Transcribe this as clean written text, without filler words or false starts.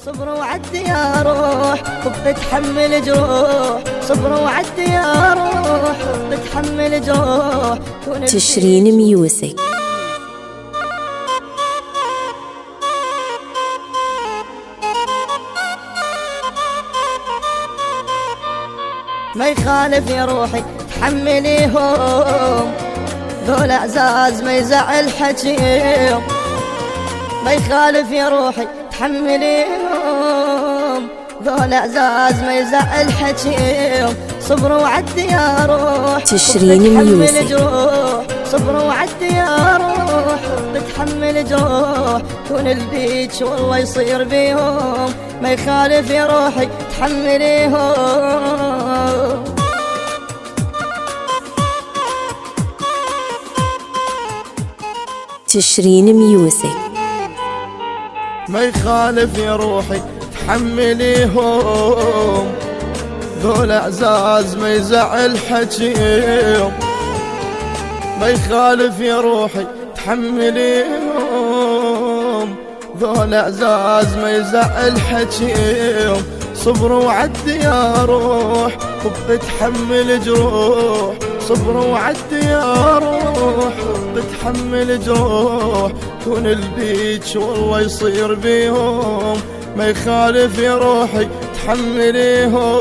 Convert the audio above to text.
صبر وعدي يا روح وبتتحمل جروح، صبر وعدي يا روح وبتتحمل جروح. تشرين ميوزك. ما يخالف يا روحي تحمليهم، ذول اعزاز ما يزعل حكيهم. ما يخالف يا روحي تحمليهم، ذول اعزاز ما يزعل حكيهم. صبر وعدي يا روح تشرين ميوزك. صبر وعدي يا روح بتحمل جروح. كون البيج والله يصير بيهم، ما يخالف يا روحي تحمليهم. تشرين ميوزك. ما يخالف يا روحي تحمليهم، ذول اعزاز ما يزعل حكيهم. ما يخالف يا روحي تحمليهم، ذول اعزاز ما يزعل حكيهم. صبر وعدي يا روح وبتحمل جروح، صبر وعدي يا روح وبتحمل جروح. كون البيج والله يصير بيهم، ما يخالف يا روحي تحمليهم.